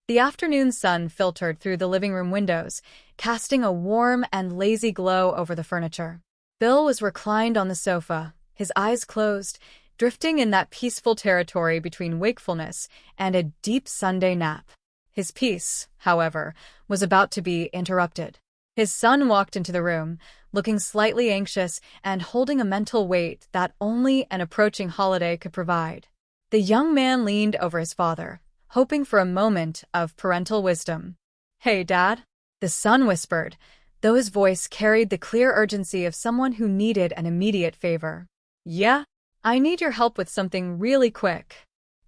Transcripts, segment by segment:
The afternoon sun filtered through the living room windows, casting a warm and lazy glow over the furniture. Bill was reclined on the sofa, his eyes closed, drifting in that peaceful territory between wakefulness and a deep Sunday nap. His peace, however, was about to be interrupted. His son walked into the room, looking slightly anxious and holding a mental weight that only an approaching holiday could provide. The young man leaned over his father, hoping for a moment of parental wisdom. "Hey, Dad," the son whispered, though his voice carried the clear urgency of someone who needed an immediate favor. "Yeah? I need your help with something really quick."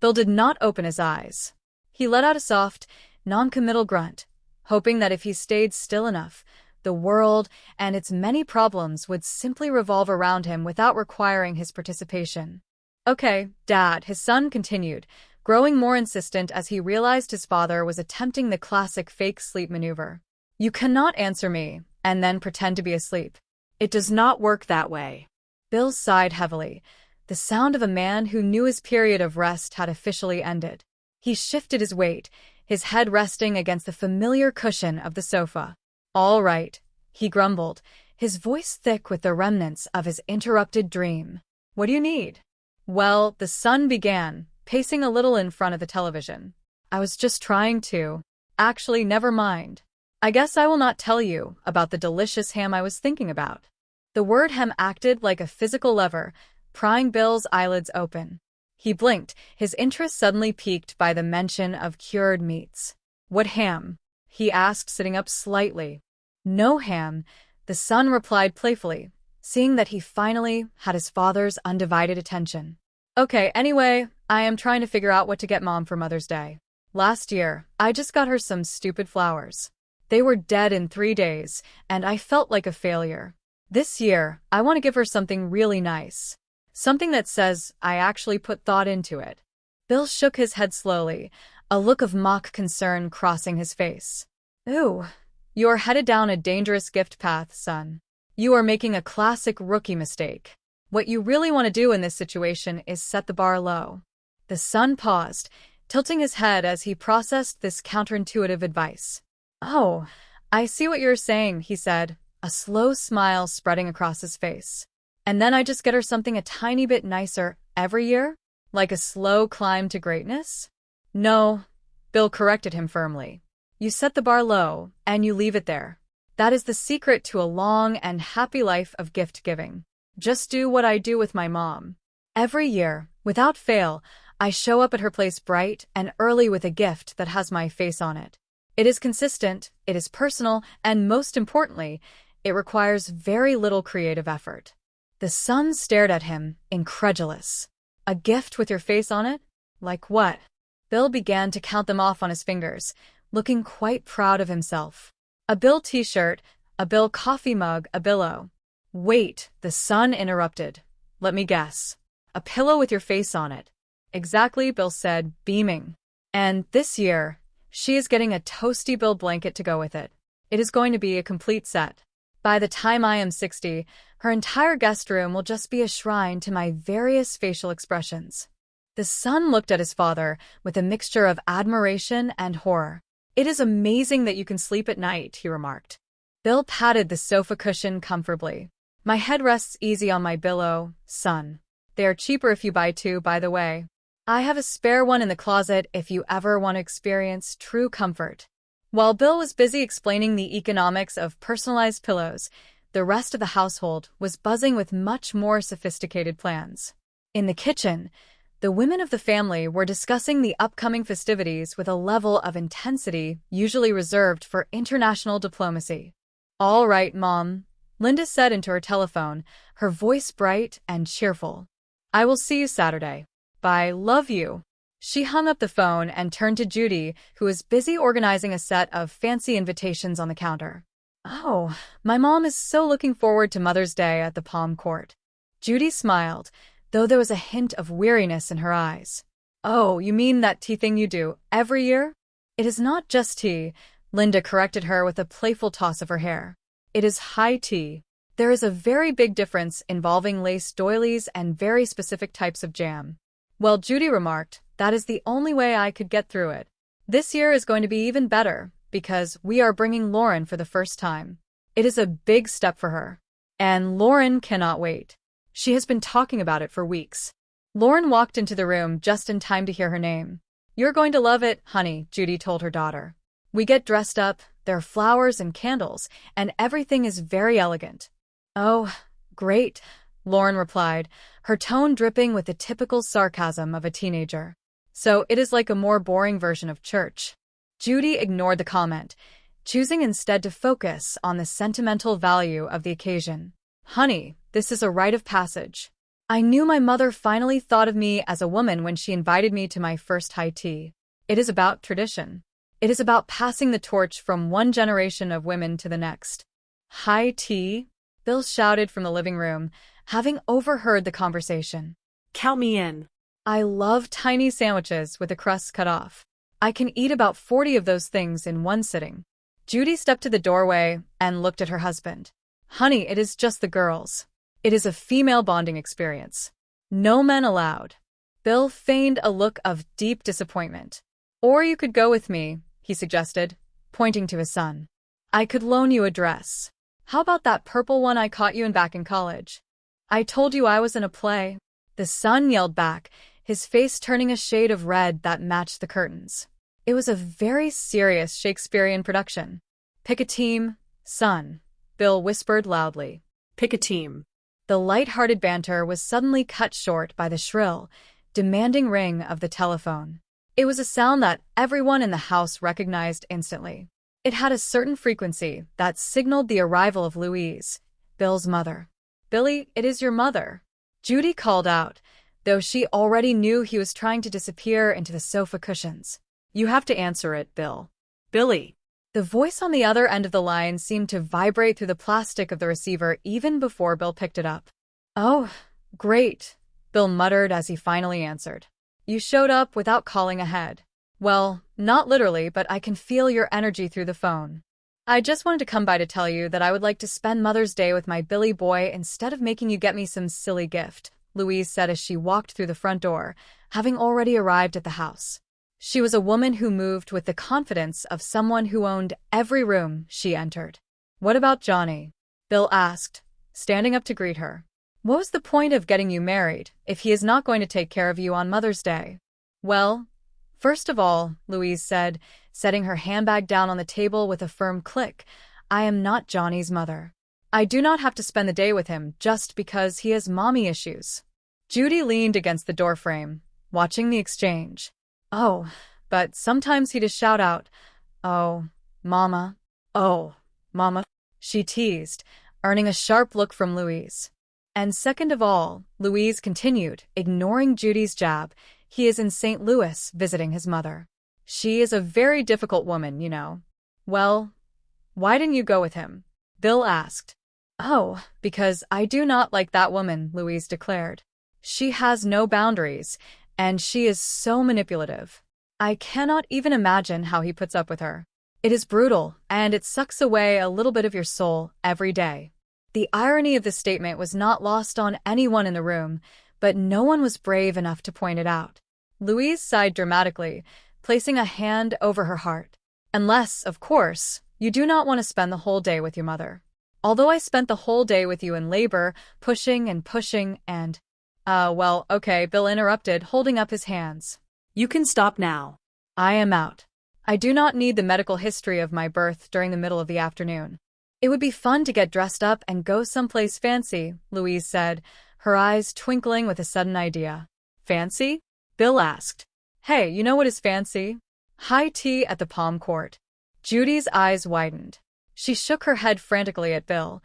Bill did not open his eyes. He let out a soft, non-committal grunt, hoping that if he stayed still enough, the world and its many problems would simply revolve around him without requiring his participation. "Okay, Dad," his son continued, growing more insistent as he realized his father was attempting the classic fake sleep maneuver. "You cannot answer me and then pretend to be asleep. It does not work that way." Bill sighed heavily, the sound of a man who knew his period of rest had officially ended. He shifted his weight, his head resting against the familiar cushion of the sofa. "All right," he grumbled, his voice thick with the remnants of his interrupted dream. "What do you need?" "Well," the son began, pacing a little in front of the television. "I was just trying to. Actually, never mind. I guess I will not tell you about the delicious ham I was thinking about." The word ham acted like a physical lever, prying Bill's eyelids open. He blinked, his interest suddenly piqued by the mention of cured meats. "What ham?" he asked, sitting up slightly. "No ham," the son replied playfully, seeing that he finally had his father's undivided attention. "Okay, anyway, I am trying to figure out what to get Mom for Mother's Day. Last year, I just got her some stupid flowers. They were dead in 3 days, and I felt like a failure. This year, I want to give her something really nice. Something that says I actually put thought into it." Bill shook his head slowly, a look of mock concern crossing his face. "Ooh, you are headed down a dangerous gift path, son. You are making a classic rookie mistake. What you really want to do in this situation is set the bar low." The son paused, tilting his head as he processed this counterintuitive advice. "Oh, I see what you're saying," he said, a slow smile spreading across his face. "And then I just get her something a tiny bit nicer every year? Like a slow climb to greatness?" "No," Bill corrected him firmly. "You set the bar low, and you leave it there. That is the secret to a long and happy life of gift-giving. Just do what I do with my mom. Every year, without fail, I show up at her place bright and early with a gift that has my face on it. It is consistent, it is personal, and most importantly, it requires very little creative effort." The son stared at him, incredulous. "A gift with your face on it? Like what?" Bill began to count them off on his fingers, looking quite proud of himself. "A Bill t-shirt, a Bill coffee mug, a Billo." "Wait," the son interrupted. "Let me guess. A pillow with your face on it." "Exactly," Bill said, beaming. "And this year, she is getting a toasty Bill blanket to go with it. It is going to be a complete set. By the time I am 60, her entire guest room will just be a shrine to my various facial expressions." The son looked at his father with a mixture of admiration and horror. "It is amazing that you can sleep at night," he remarked. Bill patted the sofa cushion comfortably. "My head rests easy on my Billo, son. They are cheaper if you buy 2, by the way. I have a spare one in the closet if you ever want to experience true comfort." While Bill was busy explaining the economics of personalized pillows, the rest of the household was buzzing with much more sophisticated plans. In the kitchen, the women of the family were discussing the upcoming festivities with a level of intensity usually reserved for international diplomacy. "All right, Mom," Linda said into her telephone, her voice bright and cheerful. "I will see you Saturday. Bye, love you." She hung up the phone and turned to Judy, who was busy organizing a set of fancy invitations on the counter. "Oh, my mom is so looking forward to Mother's Day at the Palm Court." Judy smiled, though there was a hint of weariness in her eyes. "Oh, you mean that tea thing you do every year?" "It is not just tea," Linda corrected her with a playful toss of her hair. "It is high tea. There is a very big difference involving lace doilies and very specific types of jam." "Well," Judy remarked, "that is the only way I could get through it." This year is going to be even better because we are bringing Lauren for the first time. It is a big step for her. And Lauren cannot wait. She has been talking about it for weeks. Lauren walked into the room just in time to hear her name. You're going to love it, honey, Judy told her daughter. We get dressed up, there are flowers and candles, and everything is very elegant. Oh, great, Lauren replied, her tone dripping with the typical sarcasm of a teenager. So it is like a more boring version of church. Judy ignored the comment, choosing instead to focus on the sentimental value of the occasion. Honey, this is a rite of passage. I knew my mother finally thought of me as a woman when she invited me to my first high tea. It is about tradition. It is about passing the torch from one generation of women to the next. High tea? Bill shouted from the living room, having overheard the conversation. Count me in. I love tiny sandwiches with the crusts cut off. I can eat about 40 of those things in one sitting. Judy stepped to the doorway and looked at her husband. Honey, it is just the girls. It is a female bonding experience. No men allowed. Bill feigned a look of deep disappointment. Or you could go with me, he suggested, pointing to his son. I could loan you a dress. How about that purple one I caught you in back in college? I told you I was in a play. The son yelled back, his face turning a shade of red that matched the curtains. It was a very serious Shakespearean production. Pick a team, son, Bill whispered loudly. Pick a team. The light-hearted banter was suddenly cut short by the shrill, demanding ring of the telephone. It was a sound that everyone in the house recognized instantly. It had a certain frequency that signaled the arrival of Louise, Bill's mother. Billy, it is your mother, Judy called out, though she already knew he was trying to disappear into the sofa cushions. You have to answer it, Bill. Billy. The voice on the other end of the line seemed to vibrate through the plastic of the receiver even before Bill picked it up. Oh, great, Bill muttered as he finally answered. You showed up without calling ahead. Well, not literally, but I can feel your energy through the phone. I just wanted to come by to tell you that I would like to spend Mother's Day with my Billy boy instead of making you get me some silly gift, Louise said as she walked through the front door, having already arrived at the house. She was a woman who moved with the confidence of someone who owned every room she entered. What about Johnny? Bill asked, standing up to greet her. What was the point of getting you married if he is not going to take care of you on Mother's Day? Well, first of all, Louise said, setting her handbag down on the table with a firm click, I am not Johnny's mother. I do not have to spend the day with him just because he has mommy issues. Judy leaned against the doorframe, watching the exchange. Oh, but sometimes he'd just shout out, Oh, Mama. Oh, Mama. She teased, earning a sharp look from Louise. And second of all, Louise continued, ignoring Judy's jab, he is in St. Louis visiting his mother. She is a very difficult woman, you know. Well, why didn't you go with him? Bill asked. Oh, because I do not like that woman, Louise declared. She has no boundaries, and she is so manipulative. I cannot even imagine how he puts up with her. It is brutal, and it sucks away a little bit of your soul every day. The irony of the statement was not lost on anyone in the room, but no one was brave enough to point it out. Louise sighed dramatically, placing a hand over her heart. Unless, of course, you do not want to spend the whole day with your mother. Although I spent the whole day with you in labor, pushing and… well, okay, Bill interrupted, holding up his hands. You can stop now. I am out. I do not need the medical history of my birth during the middle of the afternoon. It would be fun to get dressed up and go someplace fancy, Louise said, her eyes twinkling with a sudden idea. Fancy? Bill asked. Hey, you know what is fancy? High tea at the Palm Court. Judy's eyes widened. She shook her head frantically at Bill,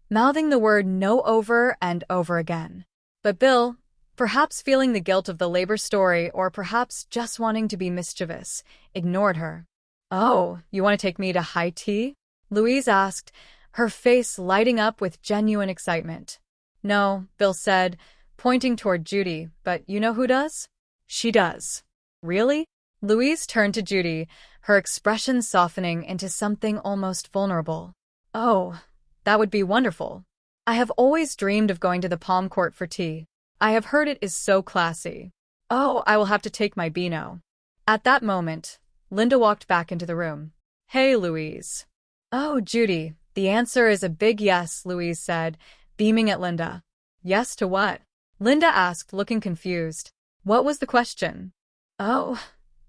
mouthing the word no over and over again. But Bill, perhaps feeling the guilt of the labor story or perhaps just wanting to be mischievous, ignored her. Oh, you want to take me to high tea? Louise asked, her face lighting up with genuine excitement. No, Bill said, pointing toward Judy, but you know who does? She does. Really? Louise turned to Judy, her expression softening into something almost vulnerable. Oh, that would be wonderful. I have always dreamed of going to the Palm Court for tea. I have heard it is so classy. Oh, I will have to take my Beano. At that moment, Linda walked back into the room. Hey, Louise. Oh, Judy. The answer is a big yes, Louise said, beaming at Linda. Yes to what? Linda asked, looking confused. What was the question? Oh,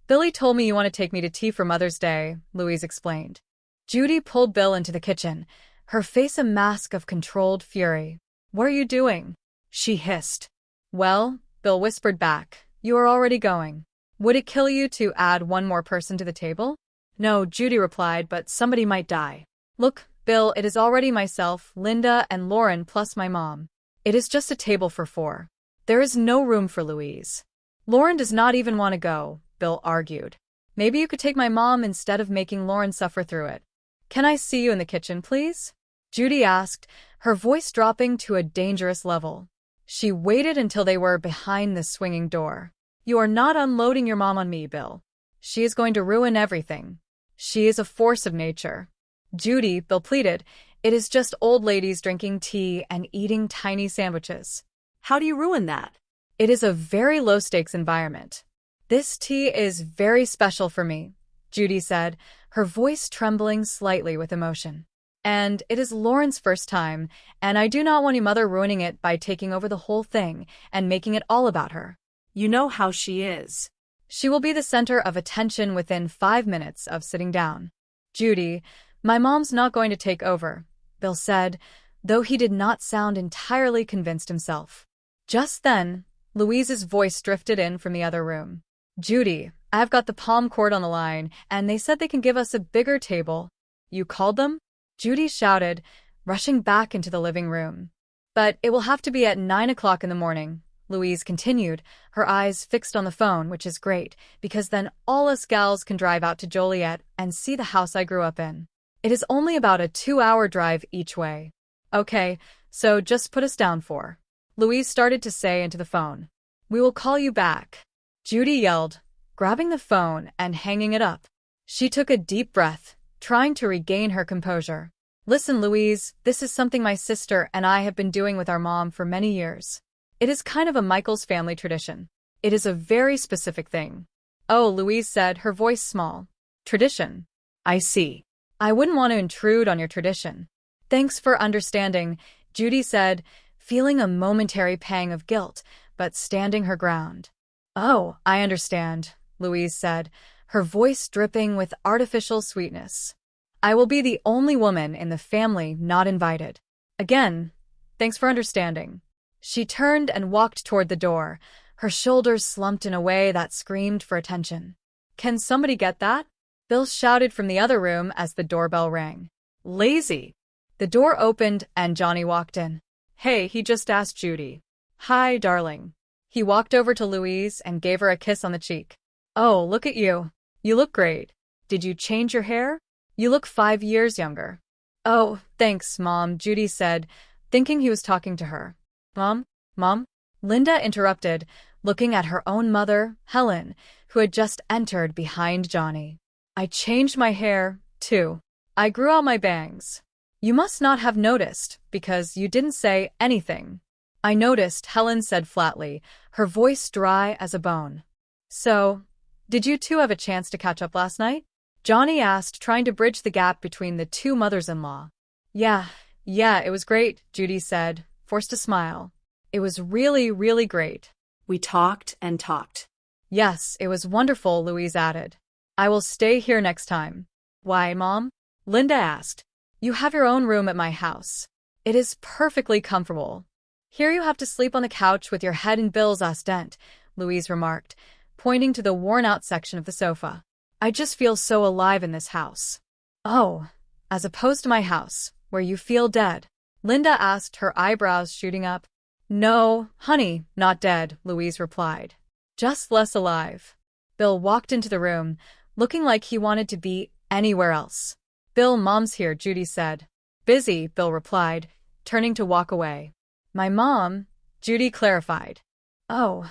Billy told me you want to take me to tea for Mother's Day, Louise explained. Judy pulled Bill into the kitchen, her face a mask of controlled fury. What are you doing? She hissed. Well, Bill whispered back, you are already going. Would it kill you to add one more person to the table? No, Judy replied, but somebody might die. Look, Bill, it is already myself, Linda, and Lauren plus my mom. It is just a table for 4. There is no room for Louise. Lauren does not even want to go, Bill argued. Maybe you could take my mom instead of making Lauren suffer through it. Can I see you in the kitchen, please? Judy asked, her voice dropping to a dangerous level. She waited until they were behind the swinging door. You are not unloading your mom on me, Bill. She is going to ruin everything. She is a force of nature. Judy, Bill pleaded, it is just old ladies drinking tea and eating tiny sandwiches. How do you ruin that? It is a very low-stakes environment. This tea is very special for me, Judy said, her voice trembling slightly with emotion. And it is Lauren's first time, and I do not want your mother ruining it by taking over the whole thing and making it all about her. You know how she is. She will be the center of attention within 5 minutes of sitting down. Judy, my mom's not going to take over, Bill said, though he did not sound entirely convinced himself. Just then, Louise's voice drifted in from the other room. Judy, I've got the Palm Court on the line, and they said they can give us a bigger table. You called them? Judy shouted, rushing back into the living room. But it will have to be at 9 o'clock in the morning, Louise continued, her eyes fixed on the phone, which is great, because then all us gals can drive out to Joliet and see the house I grew up in. It is only about a 2-hour drive each way. Okay, so just put us down for. Louise started to say into the phone. We will call you back. Judy yelled, grabbing the phone and hanging it up. She took a deep breath, trying to regain her composure. Listen, Louise, this is something my sister and I have been doing with our mom for many years. It is kind of a Michaels family tradition. It is a very specific thing. Oh, Louise said, her voice small. Tradition. I see. I wouldn't want to intrude on your tradition. Thanks for understanding, Judy said, feeling a momentary pang of guilt, but standing her ground. Oh, I understand, Louise said, her voice dripping with artificial sweetness. I will be the only woman in the family not invited. Again, thanks for understanding. She turned and walked toward the door, her shoulders slumped in a way that screamed for attention. Can somebody get that? Bill shouted from the other room as the doorbell rang. Lazy. The door opened and Johnny walked in. Hey, he just asked Judy. Hi, darling. He walked over to Louise and gave her a kiss on the cheek. Oh, look at you. You look great. Did you change your hair? You look 5 years younger. Oh, thanks, Mom, Judy said, thinking he was talking to her. Mom? Linda interrupted, looking at her own mother, Helen, who had just entered behind Johnny. I changed my hair, too. I grew out my bangs. You must not have noticed, because you didn't say anything. I noticed, Helen said flatly, her voice dry as a bone. So, did you two have a chance to catch up last night? Johnny asked, trying to bridge the gap between the two mothers-in-law. Yeah, it was great, Judy said, forced a smile. It was really, really great. We talked and talked. Yes, it was wonderful, Louise added. I will stay here next time. Why, Mom? Linda asked. You have your own room at my house. It is perfectly comfortable. Here you have to sleep on the couch with your head in Bill's Ostent, Louise remarked, pointing to the worn-out section of the sofa. I just feel so alive in this house. Oh, as opposed to my house, where you feel dead? Linda asked, her eyebrows shooting up. No, honey, not dead, Louise replied. Just less alive. Bill walked into the room, looking like he wanted to be anywhere else. Bill, Mom's here, Judy said. Busy, Bill replied, turning to walk away. My mom, Judy clarified. Oh,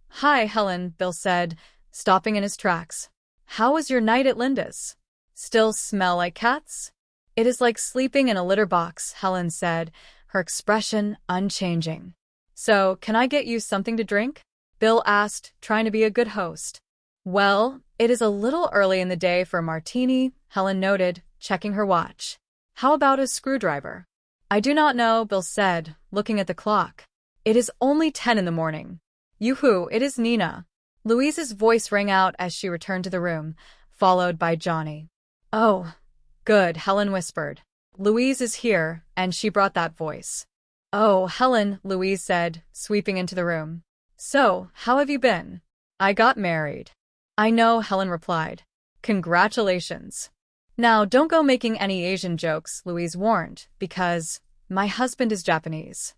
hi, Helen, Bill said, stopping in his tracks. How was your night at Linda's? Still smell like cats? It is like sleeping in a litter box, Helen said, her expression unchanging. So, can I get you something to drink? Bill asked, trying to be a good host. Well, it is a little early in the day for a martini, Helen noted, checking her watch. How about a screwdriver? I do not know, Bill said, looking at the clock. It is only 10 in the morning. Yoo-hoo, it is Nina. Louise's voice rang out as she returned to the room, followed by Johnny. Oh, good, Helen whispered. Louise is here, and she brought that voice. Oh, Helen, Louise said, sweeping into the room. So, how have you been? I got married. I know, Helen replied. Congratulations. Now, don't go making any Asian jokes, Louise warned, because my husband is Japanese.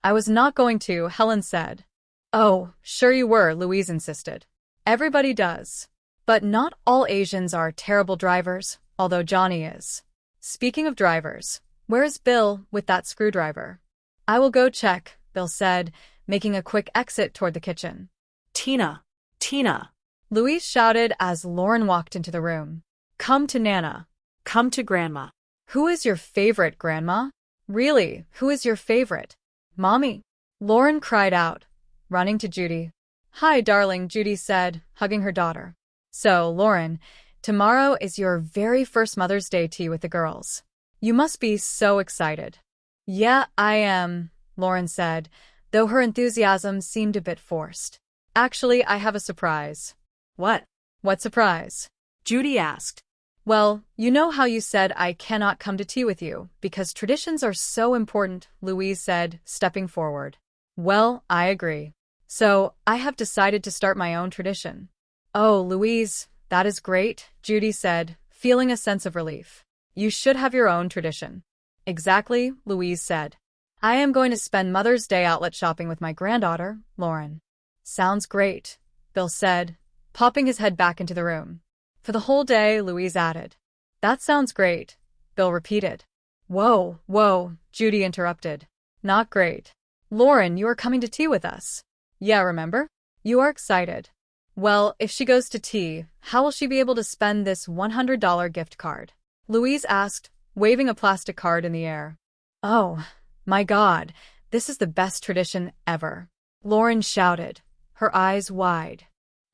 I was not going to, Helen said. Oh, sure you were, Louise insisted. Everybody does. But not all Asians are terrible drivers, although Johnny is. Speaking of drivers, where is Bill with that screwdriver? I will go check, Bill said, making a quick exit toward the kitchen. Tina! Tina! Louise shouted as Lauren walked into the room. Come to Nana. Come to Grandma. Who is your favorite, Grandma? Really, who is your favorite? Mommy. Lauren cried out, running to Judy. Hi, darling, Judy said, hugging her daughter. So, Lauren, tomorrow is your very first Mother's Day tea with the girls. You must be so excited. Yeah, I am, Lauren said, though her enthusiasm seemed a bit forced. Actually, I have a surprise. What? What surprise? Judy asked. Well, you know how you said I cannot come to tea with you, because traditions are so important, Louise said, stepping forward. Well, I agree. So, I have decided to start my own tradition. Oh, Louise, that is great, Judy said, feeling a sense of relief. You should have your own tradition. Exactly, Louise said. I am going to spend Mother's Day outlet shopping with my granddaughter, Lauren. Sounds great, Bill said, popping his head back into the room. For the whole day, Louise added. That sounds great, Bill repeated. Whoa, Judy interrupted. Not great. Lauren, you are coming to tea with us. Yeah, remember? You are excited. Well, if she goes to tea, how will she be able to spend this $100 gift card? Louise asked, waving a plastic card in the air. Oh, my God, this is the best tradition ever. Lauren shouted, her eyes wide.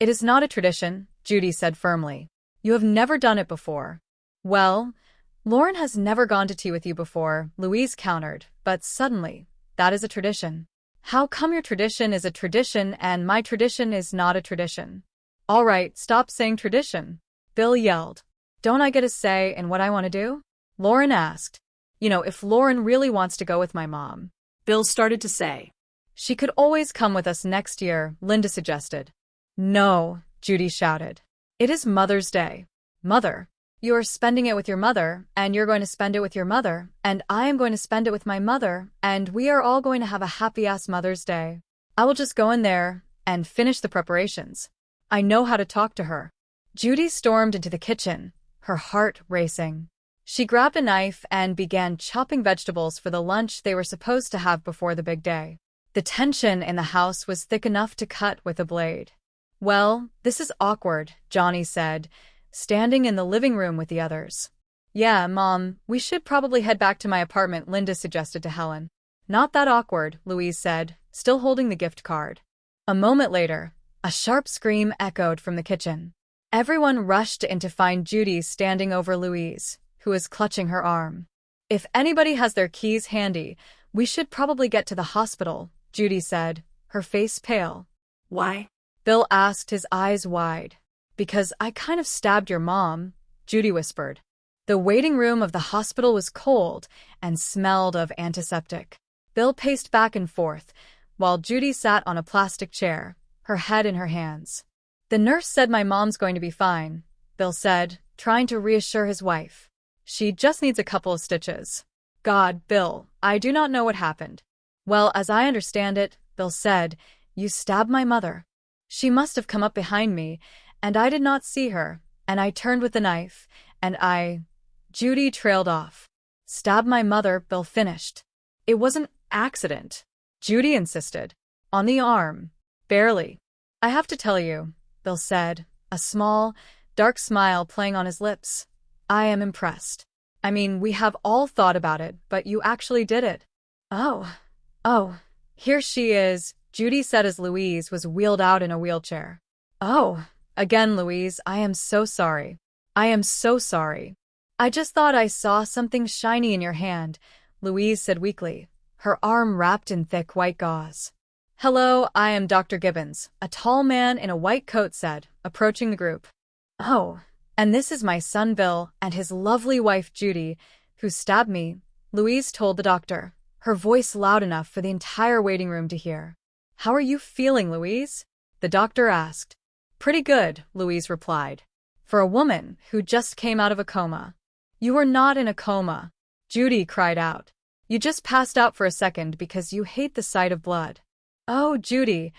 It is not a tradition, Judy said firmly. You have never done it before. Well, Lauren has never gone to tea with you before, Louise countered, but suddenly, that is a tradition. How come your tradition is a tradition and my tradition is not a tradition? All right, stop saying tradition, Bill yelled. Don't I get a say in what I want to do? Lauren asked. You know, if Lauren really wants to go with my mom. Bill started to say. She could always come with us next year, Linda suggested. No, Judy shouted. It is Mother's Day. Mother. You are spending it with your mother, and you're going to spend it with your mother, and I am going to spend it with my mother, and we are all going to have a happy-ass Mother's Day. I will just go in there and finish the preparations. I know how to talk to her. Judy stormed into the kitchen, her heart racing. She grabbed a knife and began chopping vegetables for the lunch they were supposed to have before the big day. The tension in the house was thick enough to cut with a blade. Well, this is awkward, Johnny said, standing in the living room with the others. Yeah, Mom, we should probably head back to my apartment, Linda suggested to Helen. Not that awkward, Louise said, still holding the gift card. A moment later, a sharp scream echoed from the kitchen. Everyone rushed in to find Judy standing over Louise, who was clutching her arm. If anybody has their keys handy, we should probably get to the hospital, Judy said, her face pale. Why? Bill asked, his eyes wide. Because I kind of stabbed your mom, Judy whispered. The waiting room of the hospital was cold and smelled of antiseptic. Bill paced back and forth, while Judy sat on a plastic chair, her head in her hands. The nurse said my mom's going to be fine, Bill said, trying to reassure his wife. She just needs a couple of stitches. God, Bill, I do not know what happened. Well, as I understand it, Bill said, you stabbed my mother. She must have come up behind me, and I did not see her, and I turned with the knife, and Judy trailed off. Stabbed my mother, Bill finished. It was an accident, Judy insisted. On the arm. Barely. I have to tell you, Bill said, a small, dark smile playing on his lips. I am impressed. I mean, we have all thought about it, but you actually did it. Oh, here she is, Judy said as Louise was wheeled out in a wheelchair. Oh, Again, Louise, I am so sorry. I am so sorry. I just thought I saw something shiny in your hand, Louise said weakly, her arm wrapped in thick white gauze. Hello, I am Dr. Gibbons, a tall man in a white coat said, approaching the group. Oh, and this is my son Bill and his lovely wife Judy, who stabbed me, Louise told the doctor, her voice loud enough for the entire waiting room to hear. How are you feeling, Louise? The doctor asked. Pretty good, Louise replied. For a woman who just came out of a coma. You are not in a coma, Judy cried out. You just passed out for a second because you hate the sight of blood. Oh, Judy,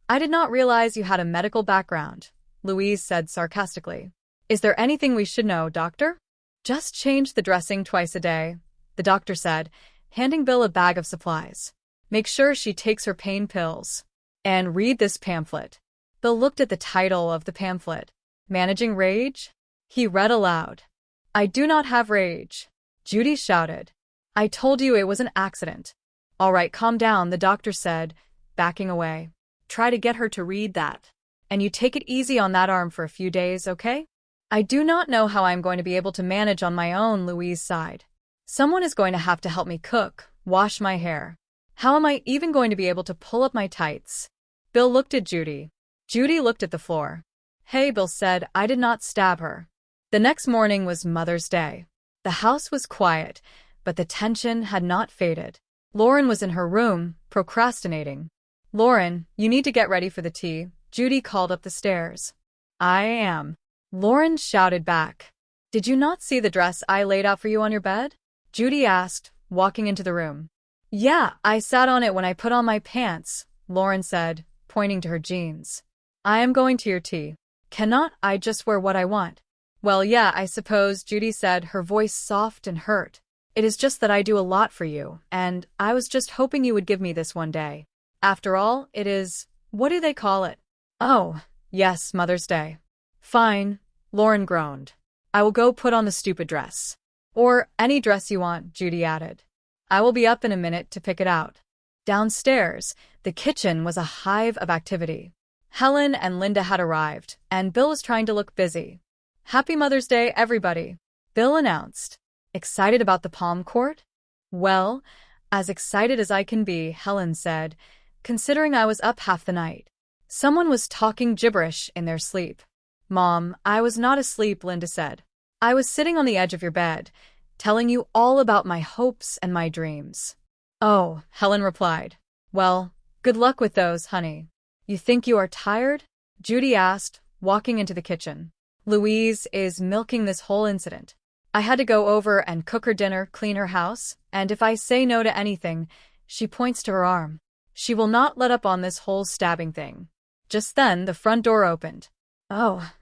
I did not realize you had a medical background, Louise said sarcastically. Is there anything we should know, doctor? Just change the dressing twice a day, the doctor said, handing Bill a bag of supplies. Make sure she takes her pain pills. And read this pamphlet. Bill looked at the title of the pamphlet. Managing Rage? He read aloud. I do not have rage, Judy shouted. I told you it was an accident. All right, calm down, the doctor said, backing away. Try to get her to read that. And you take it easy on that arm for a few days, okay? I do not know how I'm going to be able to manage on my own, Louise sighed. Someone is going to have to help me cook, wash my hair. How am I even going to be able to pull up my tights? Bill looked at Judy. Judy looked at the floor. Hey, Bill said, I did not stab her. The next morning was Mother's Day. The house was quiet, but the tension had not faded. Lauren was in her room, procrastinating. Lauren, you need to get ready for the tea, Judy called up the stairs. I am. Lauren shouted back. Did you not see the dress I laid out for you on your bed? Judy asked, walking into the room. Yeah, I sat on it when I put on my pants, Lauren said, pointing to her jeans. I am going to your tea. Cannot I just wear what I want? Well, yeah, I suppose, Judy said, her voice soft and hurt. It is just that I do a lot for you, and I was just hoping you would give me this one day. After all, it is, what do they call it? Oh, yes, Mother's Day. Fine, Lauren groaned. I will go put on the stupid dress. Or any dress you want, Judy added. I will be up in a minute to pick it out. Downstairs, the kitchen was a hive of activity. Helen and Linda had arrived, and Bill was trying to look busy. Happy Mother's Day, everybody, Bill announced. Excited about the palm court? Well, as excited as I can be, Helen said, considering I was up half the night. Someone was talking gibberish in their sleep. Mom, I was not asleep, Linda said. I was sitting on the edge of your bed, telling you all about my hopes and my dreams. Oh, Helen replied. Well, good luck with those, honey. You think you are tired? Judy asked, walking into the kitchen. Louise is milking this whole incident. I had to go over and cook her dinner, clean her house, and if I say no to anything, she points to her arm. She will not let up on this whole stabbing thing. Just then, the front door opened. Oh,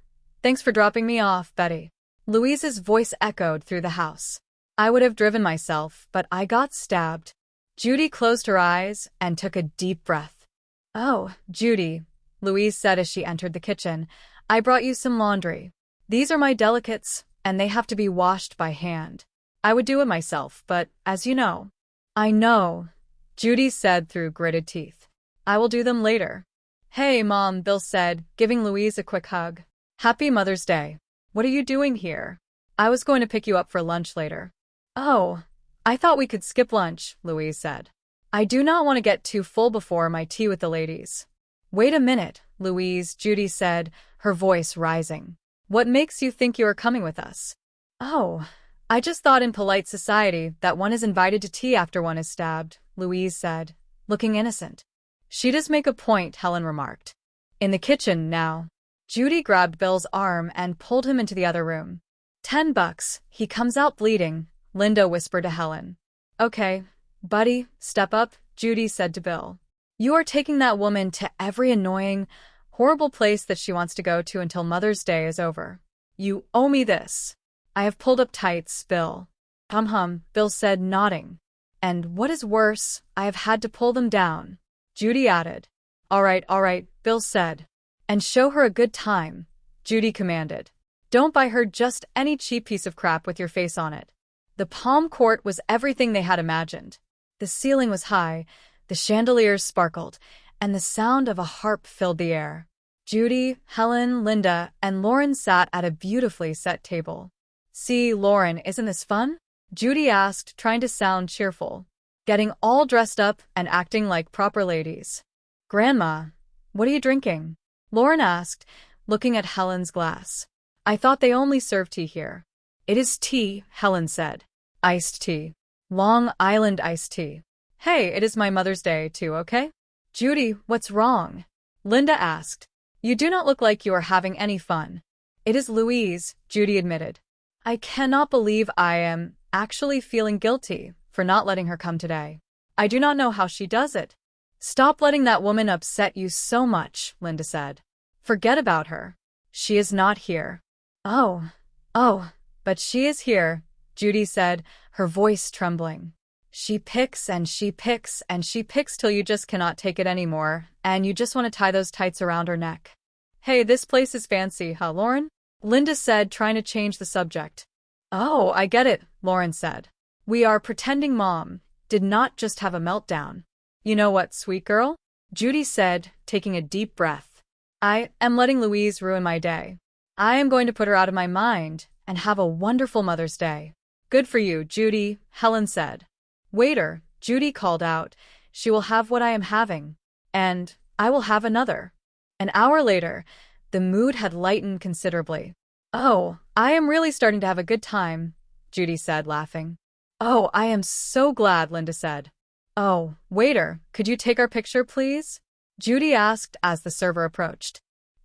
thanks for dropping me off, Betty. Louise's voice echoed through the house. I would have driven myself, but I got stabbed. Judy closed her eyes and took a deep breath. Oh, Judy, Louise said as she entered the kitchen, I brought you some laundry. These are my delicates, and they have to be washed by hand. I would do it myself, but as you know. I know, Judy said through gritted teeth. I will do them later. Hey, Mom, Bill said, giving Louise a quick hug. Happy Mother's Day. What are you doing here? I was going to pick you up for lunch later. Oh, I thought we could skip lunch, Louise said. I do not want to get too full before my tea with the ladies. Wait a minute, Louise, Judy said, her voice rising. What makes you think you are coming with us? Oh, I just thought in polite society that one is invited to tea after one is stabbed, Louise said, looking innocent. She does make a point, Helen remarked. In the kitchen now. Judy grabbed Bill's arm and pulled him into the other room. $10, he comes out bleeding, Linda whispered to Helen. Okay, buddy, step up, Judy said to Bill. You are taking that woman to every annoying, horrible place that she wants to go to until Mother's Day is over. You owe me this. I have pulled up tights, Bill. Hum, Bill said, nodding. And what is worse, I have had to pull them down, Judy added. All right, Bill said. And show her a good time, Judy commanded. Don't buy her just any cheap piece of crap with your face on it. The palm court was everything they had imagined. The ceiling was high, the chandeliers sparkled, and the sound of a harp filled the air. Judy, Helen, Linda, and Lauren sat at a beautifully set table. "See, Lauren, isn't this fun?" Judy asked, trying to sound cheerful, getting all dressed up and acting like proper ladies. "Grandma, what are you drinking?" Lauren asked, looking at Helen's glass. "I thought they only serve tea here." "It is tea," Helen said. "Iced tea. Long Island iced tea. Hey, it is my Mother's Day too, okay?" "Judy, what's wrong?" Linda asked. "You do not look like you are having any fun." "It is Louise," Judy admitted. "I cannot believe I am actually feeling guilty for not letting her come today. I do not know how she does it." "Stop letting that woman upset you so much," Linda said. "Forget about her. She is not here." Oh, but she is here," Judy said, her voice trembling. "She picks and she picks and she picks till you just cannot take it anymore, and you just want to tie those tights around her neck." "Hey, this place is fancy, huh, Lauren?" Linda said, trying to change the subject. "Oh, I get it," Lauren said. "We are pretending Mom did not just have a meltdown." "You know what, sweet girl?" Judy said, taking a deep breath. "I am letting Louise ruin my day. I am going to put her out of my mind and have a wonderful Mother's Day." "Good for you, Judy," Helen said. "Waiter," Judy called out, "she will have what I am having. And I will have another." An hour later, the mood had lightened considerably. "Oh, I am really starting to have a good time," Judy said, laughing. "Oh, I am so glad," Linda said. "Oh, waiter, could you take our picture, please?" Judy asked as the server approached.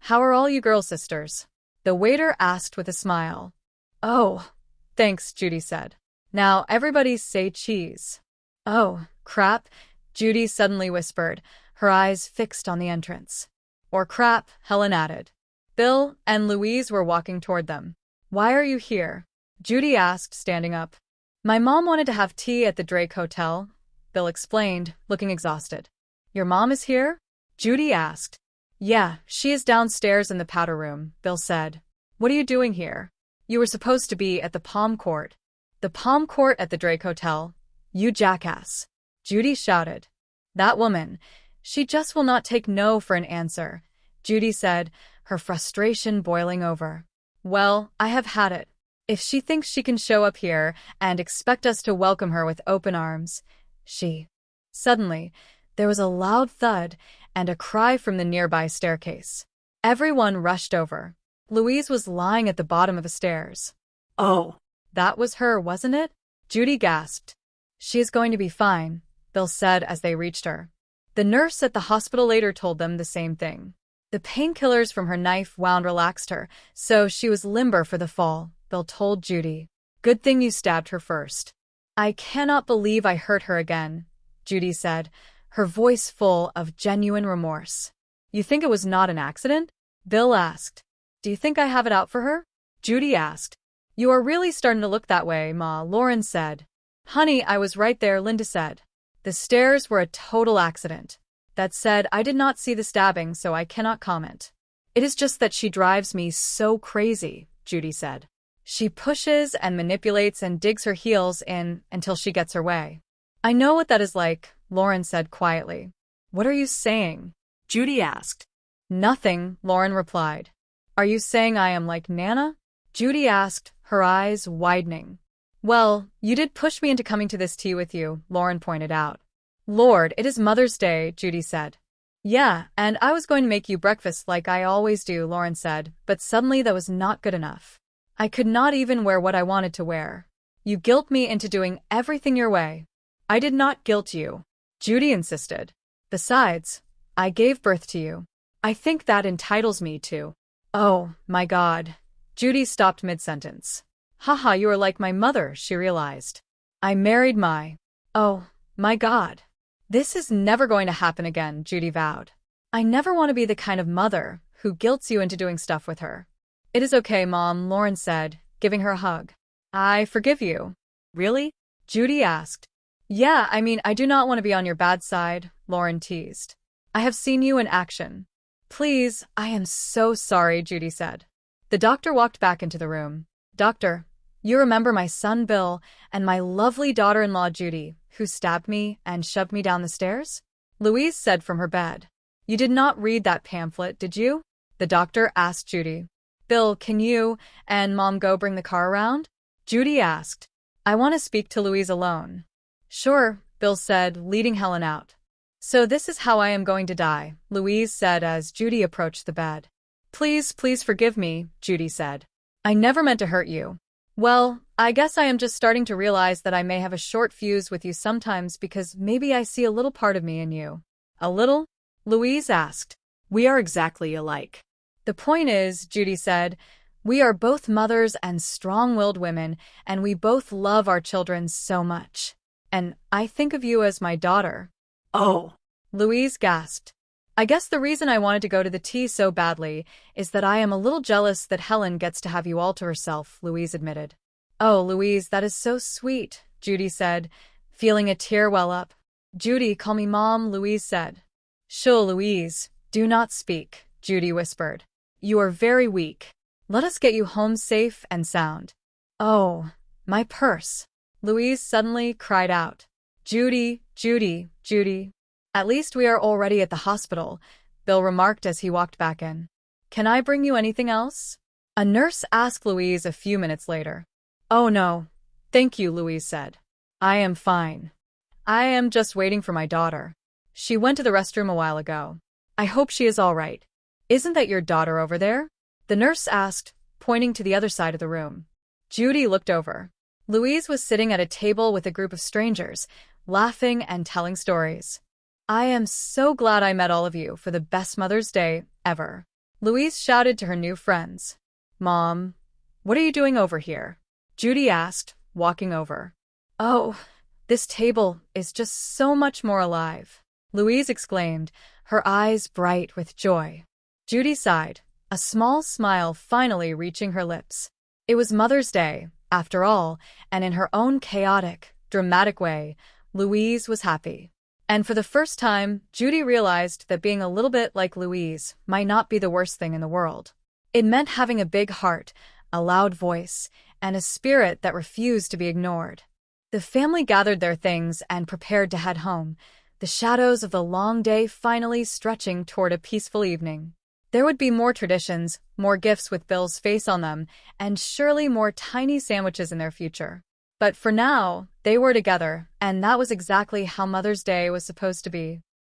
"How are all you girls sisters?" The waiter asked with a smile. "Oh, thanks," Judy said. "Now everybody say cheese." "Oh, crap," Judy suddenly whispered, her eyes fixed on the entrance. "Or crap," Helen added. Bill and Louise were walking toward them. "Why are you here?" Judy asked, standing up. "My mom wanted to have tea at the Drake Hotel," Bill explained, looking exhausted. "Your mom is here?" Judy asked. "Yeah, she is downstairs in the powder room," Bill said. "What are you doing here?" "You were supposed to be at the Palm Court." "The Palm Court at the Drake Hotel? You jackass!" Judy shouted. "That woman, she just will not take no for an answer," Judy said, her frustration boiling over. "Well, I have had it. If she thinks she can show up here and expect us to welcome her with open arms, she—" Suddenly, there was a loud thud and a cry from the nearby staircase. Everyone rushed over. Louise was lying at the bottom of the stairs. Oh, "That was her, wasn't it?" Judy gasped. "She is going to be fine," Bill said as they reached her. The nurse at the hospital later told them the same thing. The painkillers from her knife wound relaxed her, so she was limber for the fall, Bill told Judy. "Good thing you stabbed her first." "I cannot believe I hurt her again," Judy said, her voice full of genuine remorse. "You think it was not an accident?" Bill asked. "Do you think I have it out for her?" Judy asked. "You are really starting to look that way, Ma," Lauren said. "Honey, I was right there," Linda said. "The stairs were a total accident. That said, I did not see the stabbing, so I cannot comment." "It is just that she drives me so crazy," Judy said. "She pushes and manipulates and digs her heels in until she gets her way." "I know what that is like," Lauren said quietly. "What are you saying?" Judy asked. "Nothing," Lauren replied. "Are you saying I am like Nana?" Judy asked, her eyes widening. "Well, you did push me into coming to this tea with you," Lauren pointed out. "Lord, it is Mother's Day," Judy said. "Yeah, and I was going to make you breakfast like I always do," Lauren said, but suddenly that was not good enough. "I could not even wear what I wanted to wear. You guilt me into doing everything your way." "I did not guilt you," Judy insisted. "Besides, I gave birth to you. I think that entitles me to—" "Oh, my God." Judy stopped mid-sentence. "Haha, you are like my mother," she realized. "I married my—" "Oh, my God. This is never going to happen again," Judy vowed. "I never want to be the kind of mother who guilts you into doing stuff with her." "It is okay, Mom," Lauren said, giving her a hug. "I forgive you." Really? Judy asked. "Yeah, I mean, I do not want to be on your bad side," Lauren teased. "I have seen you in action." "Please, I am so sorry," Judy said. The doctor walked back into the room. "Doctor, you remember my son Bill and my lovely daughter-in-law Judy, who stabbed me and shoved me down the stairs?" Louise said from her bed. "You did not read that pamphlet, did you?" the doctor asked Judy. Bill, can you and Mom go bring the car around? Judy asked. I want to speak to Louise alone. Sure, Bill said, leading Helen out. So this is how I am going to die, Louise said as Judy approached the bed. Please, please forgive me, Judy said. I never meant to hurt you. Well, I guess I am just starting to realize that I may have a short fuse with you sometimes because maybe I see a little part of me in you. A little? Louise asked. We are exactly alike. The point is, Judy said, we are both mothers and strong-willed women, and we both love our children so much. And I think of you as my daughter. Oh, Louise gasped. I guess the reason I wanted to go to the tea so badly is that I am a little jealous that Helen gets to have you all to herself, Louise admitted. Oh, Louise, that is so sweet, Judy said, feeling a tear well up. Judy, call me Mom, Louise said. Sure, Louise, do not speak, Judy whispered. You are very weak. Let us get you home safe and sound. Oh, my purse, Louise suddenly cried out. Judy, Judy, Judy. At least we are already at the hospital, Bill remarked as he walked back in. Can I bring you anything else? A nurse asked Louise a few minutes later. Oh no, thank you, Louise said. I am fine. I am just waiting for my daughter. She went to the restroom a while ago. I hope she is all right. Isn't that your daughter over there? The nurse asked, pointing to the other side of the room. Judy looked over. Louise was sitting at a table with a group of strangers, laughing and telling stories. I am so glad I met all of you for the best Mother's Day ever. Louise shouted to her new friends. Mom, what are you doing over here? Judy asked, walking over. Oh, this table is just so much more alive, Louise exclaimed, her eyes bright with joy. Judy sighed, a small smile finally reaching her lips. It was Mother's Day, after all, and in her own chaotic, dramatic way, Louise was happy. And for the first time, Judy realized that being a little bit like Louise might not be the worst thing in the world. It meant having a big heart, a loud voice, and a spirit that refused to be ignored. The family gathered their things and prepared to head home, the shadows of the long day finally stretching toward a peaceful evening. There would be more traditions, more gifts with Bill's face on them, and surely more tiny sandwiches in their future. But for now, they were together, and that was exactly how Mother's Day was supposed to be.